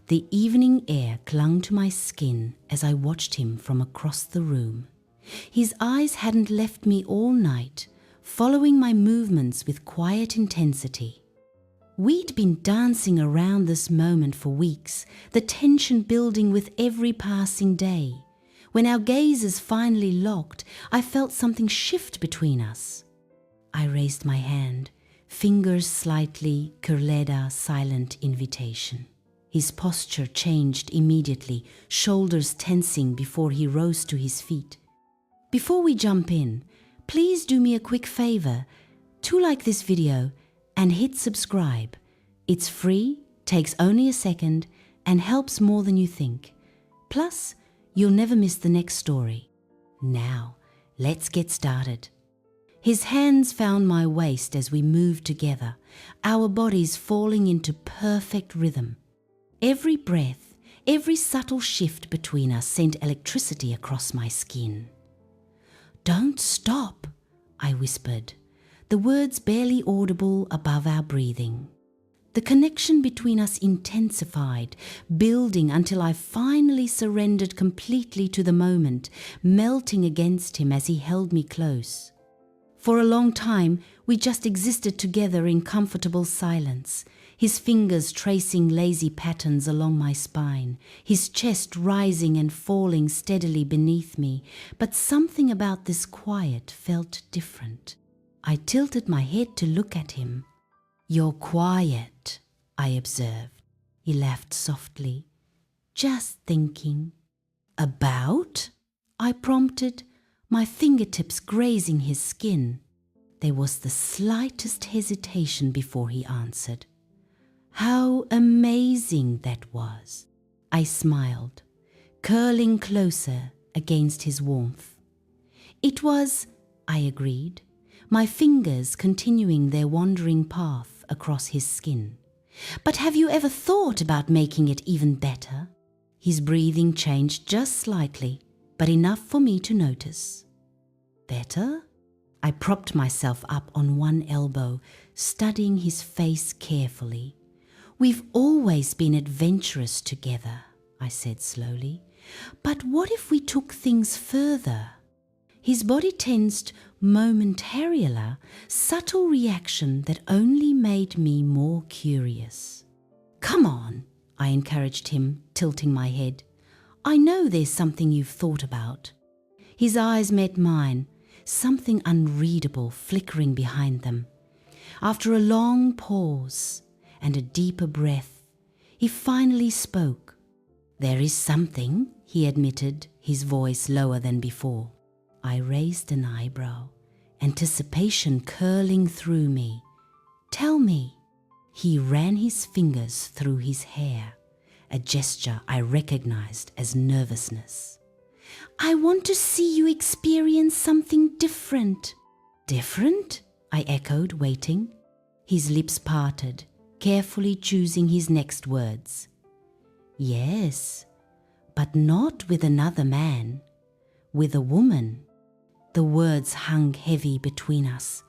The evening air clung to my skin as I watched him from across the room. His eyes hadn't left me all night, following my movements with quiet intensity. We'd been dancing around this moment for weeks, the tension building with every passing day. When our gazes finally locked, I felt something shift between us. I raised my hand, fingers slightly curled a silent invitation. His posture changed immediately, shoulders tensing before he rose to his feet. Before we jump in, please do me a quick favor. To like this video and hit subscribe. It's free, takes only a second, and helps more than you think. Plus, you'll never miss the next story. Now, let's get started. His hands found my waist as we moved together, our bodies falling into perfect rhythm. Every breath, every subtle shift between us sent electricity across my skin. "Don't stop," I whispered, the words barely audible above our breathing. The connection between us intensified, building until I finally surrendered completely to the moment, melting against him as he held me close. For a long time, we just existed together in comfortable silence, his fingers tracing lazy patterns along my spine, his chest rising and falling steadily beneath me, but something about this quiet felt different. I tilted my head to look at him. "You're quiet," I observed. He laughed softly. "Just thinking." "About?" I prompted, my fingertips grazing his skin. There was the slightest hesitation before he answered. "How amazing that was." I smiled, curling closer against his warmth. "It was," I agreed, my fingers continuing their wandering path across his skin. "But have you ever thought about making it even better?" His breathing changed just slightly, but enough for me to notice. "Better?" I propped myself up on one elbow, studying his face carefully. "We've always been adventurous together," I said slowly. "But what if we took things further?" His body tensed momentarily, subtle reaction that only made me more curious. "Come on," I encouraged him, tilting my head. "I know there's something you've thought about." His eyes met mine, something unreadable flickering behind them. After a long pause and a deeper breath, he finally spoke. "There is something," he admitted, his voice lower than before. I raised an eyebrow, anticipation curling through me. "Tell me." He ran his fingers through his hair, a gesture I recognized as nervousness. "I want to see you experience something different." "Different?" I echoed, waiting. His lips parted, carefully choosing his next words. "Yes, but not with another man, with a woman." The words hung heavy between us.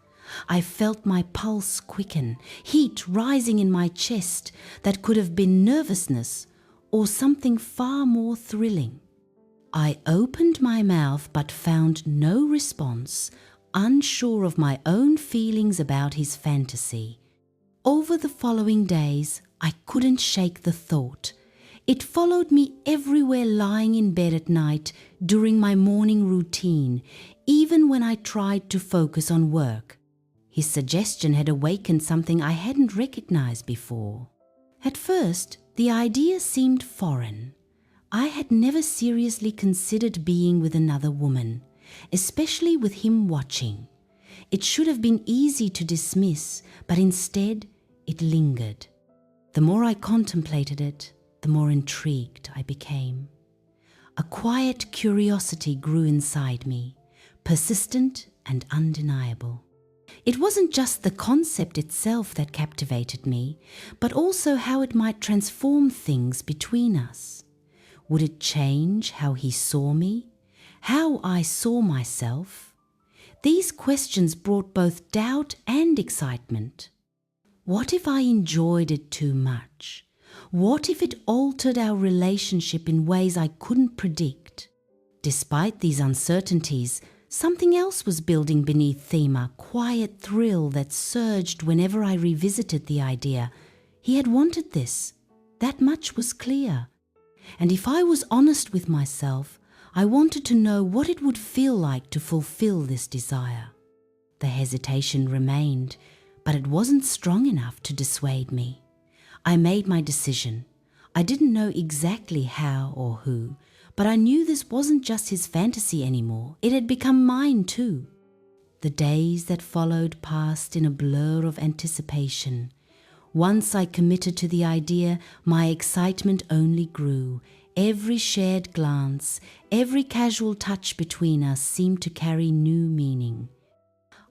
I felt my pulse quicken, heat rising in my chest that could have been nervousness or something far more thrilling. I opened my mouth but found no response, unsure of my own feelings about his fantasy. Over the following days, I couldn't shake the thought. It followed me everywhere, lying in bed at night, during my morning routine, even when I tried to focus on work. His suggestion had awakened something I hadn't recognized before. At first, the idea seemed foreign. I had never seriously considered being with another woman, especially with him watching. It should have been easy to dismiss, but instead it lingered. The more I contemplated it, the more intrigued I became. A quiet curiosity grew inside me, persistent and undeniable. It wasn't just the concept itself that captivated me, but also how it might transform things between us. Would it change how he saw me, how I saw myself? These questions brought both doubt and excitement. What if I enjoyed it too much? What if it altered our relationship in ways I couldn't predict? Despite these uncertainties, something else was building beneath them, a quiet thrill that surged whenever I revisited the idea. He had wanted this. That much was clear. And if I was honest with myself, I wanted to know what it would feel like to fulfill this desire. The hesitation remained, but it wasn't strong enough to dissuade me. I made my decision. I didn't know exactly how or who, but I knew this wasn't just his fantasy anymore. It had become mine too. The days that followed passed in a blur of anticipation. Once I committed to the idea, my excitement only grew. Every shared glance, every casual touch between us seemed to carry new meaning.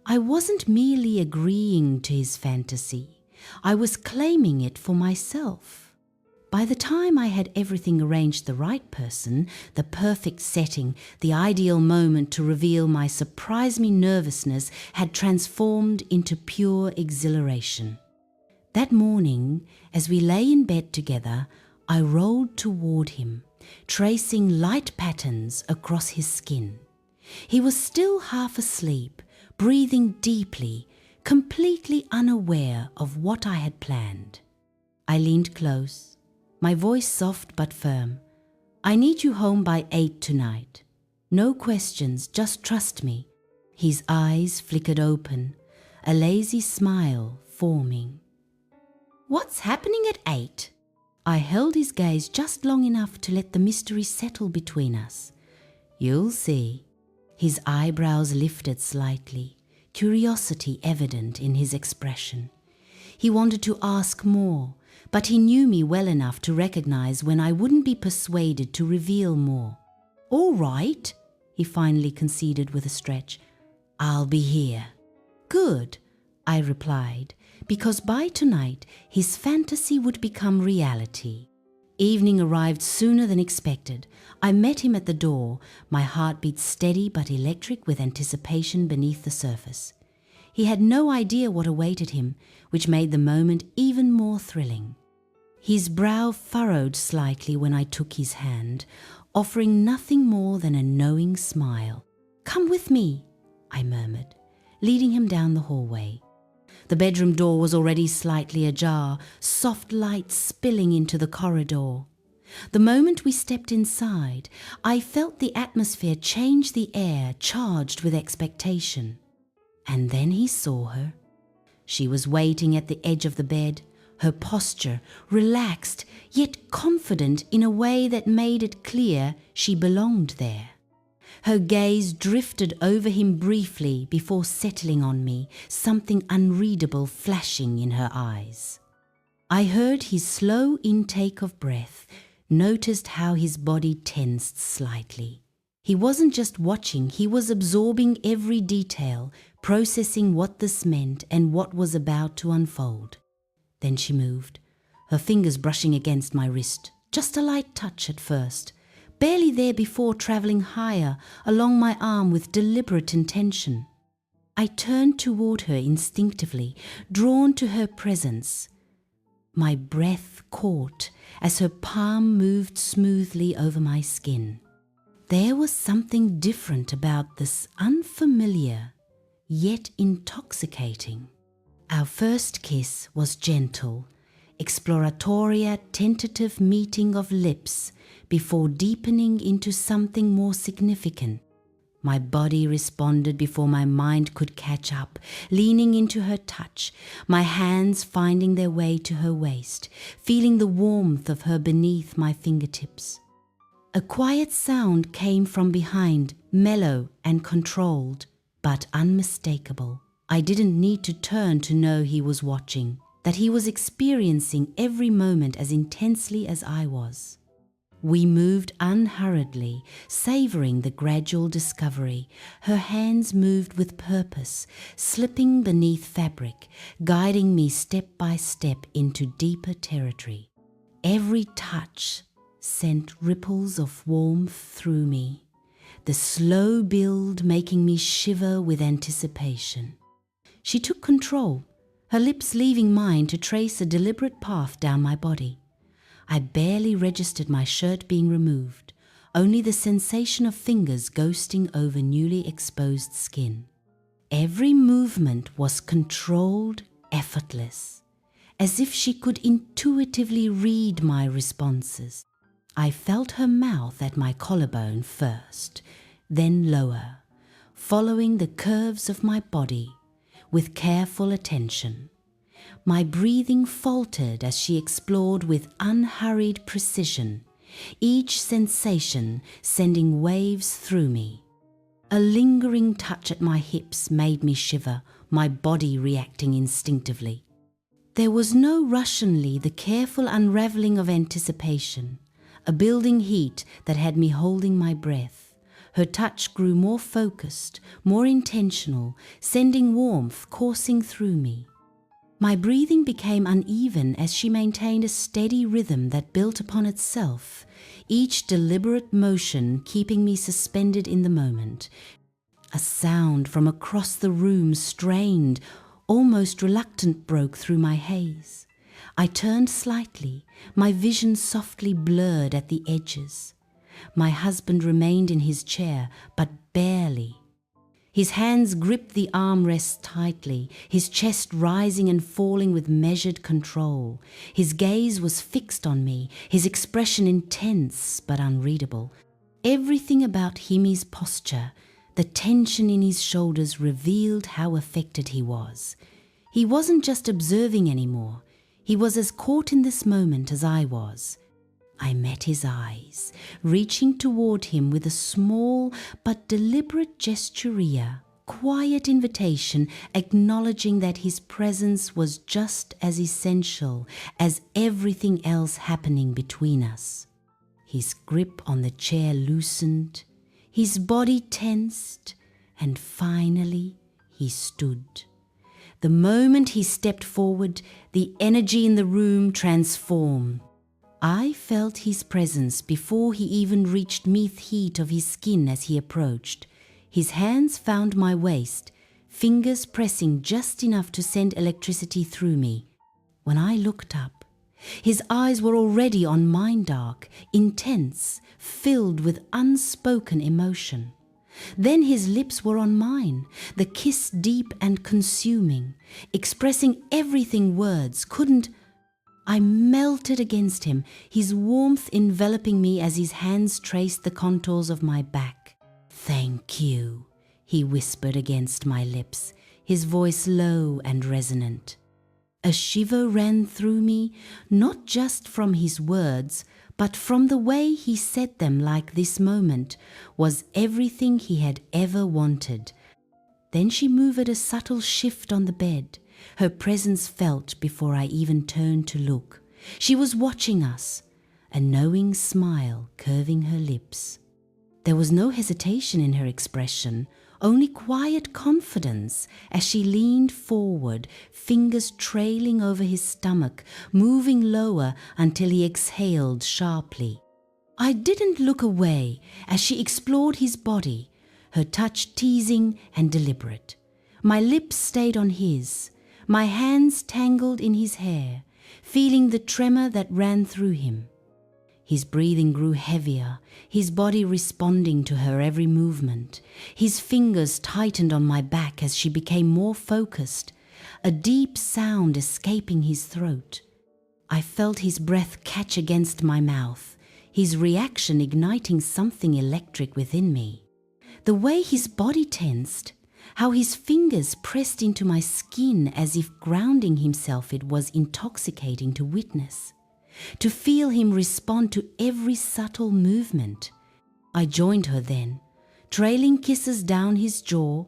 I wasn't merely agreeing to his fantasy. I was claiming it for myself. By the time I had everything arranged, the right person, the perfect setting, the ideal moment to reveal my surprise-me nervousness had transformed into pure exhilaration. That morning, as we lay in bed together, I rolled toward him, tracing light patterns across his skin. He was still half asleep, breathing deeply, completely unaware of what I had planned. I leaned close, my voice soft but firm. I need you home by 8 tonight. No questions, just trust me. His eyes flickered open, a lazy smile forming. What's happening at 8? I held his gaze just long enough to let the mystery settle between us. You'll see. His eyebrows lifted slightly, curiosity evident in his expression. He wanted to ask more, but he knew me well enough to recognize when I wouldn't be persuaded to reveal more. All right, he finally conceded with a stretch. I'll be here. Good, I replied, because by tonight his fantasy would become reality. Evening arrived sooner than expected. I met him at the door, my heartbeat steady but electric with anticipation beneath the surface. He had no idea what awaited him, which made the moment even more thrilling. His brow furrowed slightly when I took his hand, offering nothing more than a knowing smile. Come with me, I murmured, leading him down the hallway. The bedroom door was already slightly ajar, soft light spilling into the corridor. The moment we stepped inside, I felt the atmosphere change, the air charged with expectation. And then he saw her. She was waiting at the edge of the bed, her posture relaxed yet confident in a way that made it clear she belonged there. Her gaze drifted over him briefly before settling on me, something unreadable flashing in her eyes. I heard his slow intake of breath, noticed how his body tensed slightly. He wasn't just watching, he was absorbing every detail, processing what this meant and what was about to unfold. Then she moved, her fingers brushing against my wrist, just a light touch at first, barely there before traveling higher along my arm with deliberate intention. I turned toward her instinctively, drawn to her presence. My breath caught as her palm moved smoothly over my skin. There was something different about this, unfamiliar, yet intoxicating. Our first kiss was gentle, exploratory, tentative meeting of lips before deepening into something more significant. My body responded before my mind could catch up, leaning into her touch, my hands finding their way to her waist, feeling the warmth of her beneath my fingertips. A quiet sound came from behind, mellow and controlled, but unmistakable. I didn't need to turn to know he was watching, that he was experiencing every moment as intensely as I was. We moved unhurriedly, savoring the gradual discovery. Her hands moved with purpose, slipping beneath fabric, guiding me step by step into deeper territory. Every touch sent ripples of warmth through me, the slow build making me shiver with anticipation. She took control, her lips leaving mine to trace a deliberate path down my body. I barely registered my shirt being removed, only the sensation of fingers ghosting over newly exposed skin. Every movement was controlled, effortless, as if she could intuitively read my responses. I felt her mouth at my collarbone first, then lower, following the curves of my body with careful attention. My breathing faltered as she explored with unhurried precision, each sensation sending waves through me. A lingering touch at my hips made me shiver, my body reacting instinctively. There was no rush, only the careful unraveling of anticipation, a building heat that had me holding my breath. Her touch grew more focused, more intentional, sending warmth coursing through me. My breathing became uneven as she maintained a steady rhythm that built upon itself, each deliberate motion keeping me suspended in the moment. A sound from across the room, strained, almost reluctant, broke through my haze. I turned slightly, my vision softly blurred at the edges. My husband remained in his chair, but barely. His hands gripped the armrests tightly, his chest rising and falling with measured control. His gaze was fixed on me, his expression intense but unreadable. Everything about Himi's posture, the tension in his shoulders, revealed how affected he was. He wasn't just observing anymore. He was as caught in this moment as I was. I met his eyes, reaching toward him with a small but deliberate gesture, quiet invitation, acknowledging that his presence was just as essential as everything else happening between us. His grip on the chair loosened, his body tensed, and finally he stood. The moment he stepped forward, the energy in the room transformed. I felt his presence before he even reached the heat of his skin as he approached. His hands found my waist, fingers pressing just enough to send electricity through me. When I looked up, his eyes were already on mine, dark, intense, filled with unspoken emotion. Then his lips were on mine, the kiss deep and consuming, expressing everything words couldn't. I melted against him, his warmth enveloping me as his hands traced the contours of my back. "Thank you," he whispered against my lips, his voice low and resonant. A shiver ran through me, not just from his words, but from the way he said them, like this moment was everything he had ever wanted. Then she moved a subtle shift on the bed, her presence felt before I even turned to look. She was watching us, a knowing smile curving her lips. There was no hesitation in her expression, only quiet confidence as she leaned forward, fingers trailing over his stomach, moving lower until he exhaled sharply. I didn't look away as she explored his body, her touch teasing and deliberate. My lips stayed on his, my hands tangled in his hair, feeling the tremor that ran through him. His breathing grew heavier, his body responding to her every movement. His fingers tightened on my back as she became more focused, a deep sound escaping his throat. I felt his breath catch against my mouth, his reaction igniting something electric within me. The way his body tensed, how his fingers pressed into my skin as if grounding himself, it was intoxicating to witness. To feel him respond to every subtle movement. I joined her then, trailing kisses down his jaw,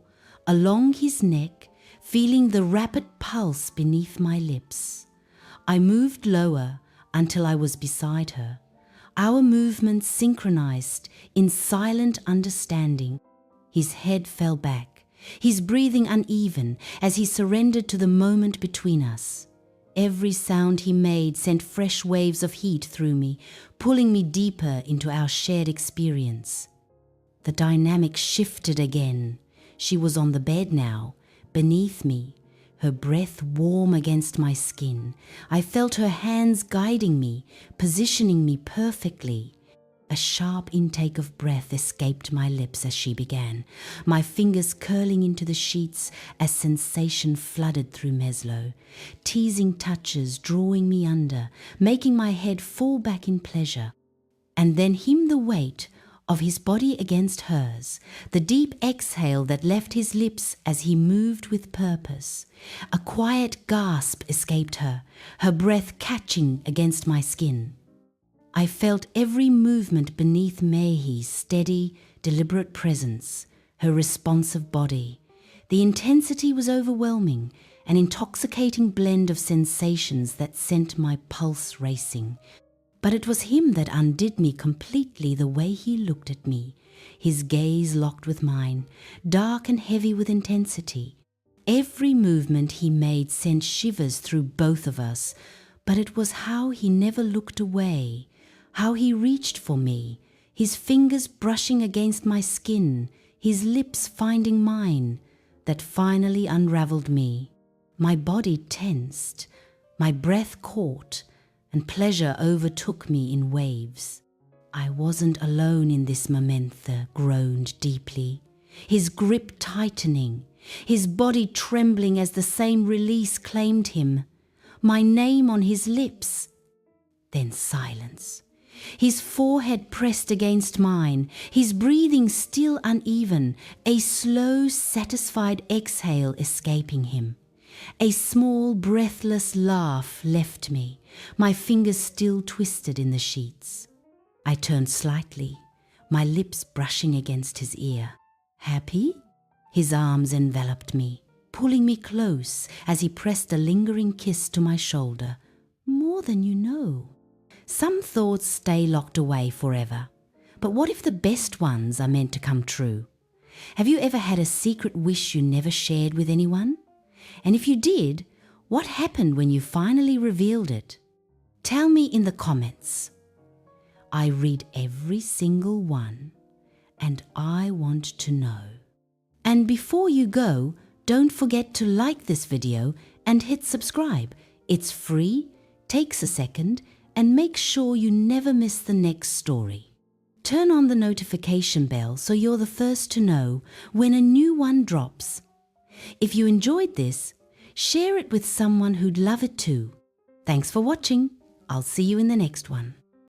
along his neck, feeling the rapid pulse beneath my lips. I moved lower until I was beside her, our movements synchronized in silent understanding. His head fell back, his breathing uneven as he surrendered to the moment between us. Every sound he made sent fresh waves of heat through me, pulling me deeper into our shared experience. The dynamic shifted again. She was on the bed now, beneath me, her breath warm against my skin. I felt her hands guiding me, positioning me perfectly. A sharp intake of breath escaped my lips as she began, my fingers curling into the sheets as sensation flooded through Meslo, teasing touches drawing me under, making my head fall back in pleasure. And then him the weight of his body against hers, the deep exhale that left his lips as he moved with purpose. A quiet gasp escaped her, her breath catching against my skin. I felt every movement beneath Mehi's steady, deliberate presence, her responsive body. The intensity was overwhelming, an intoxicating blend of sensations that sent my pulse racing. But it was him that undid me completely, the way he looked at me, his gaze locked with mine, dark and heavy with intensity. Every movement he made sent shivers through both of us, but it was how he never looked away, how he reached for me, his fingers brushing against my skin, his lips finding mine, that finally unraveled me. My body tensed, my breath caught, and pleasure overtook me in waves. I wasn't alone in this moment, groaned deeply, his grip tightening, his body trembling as the same release claimed him, my name on his lips. Then silence. His forehead pressed against mine, his breathing still uneven, a slow, satisfied exhale escaping him. A small, breathless laugh left me, my fingers still twisted in the sheets. I turned slightly, my lips brushing against his ear. Happy? His arms enveloped me, pulling me close as he pressed a lingering kiss to my shoulder. More than you know. Some thoughts stay locked away forever, but what if the best ones are meant to come true? Have you ever had a secret wish you never shared with anyone? And if you did, what happened when you finally revealed it? Tell me in the comments. I read every single one, and I want to know. And before you go, don't forget to like this video and hit subscribe. It's free, takes a second, and make sure you never miss the next story. Turn on the notification bell so you're the first to know when a new one drops. If you enjoyed this, share it with someone who'd love it too. Thanks for watching. I'll see you in the next one.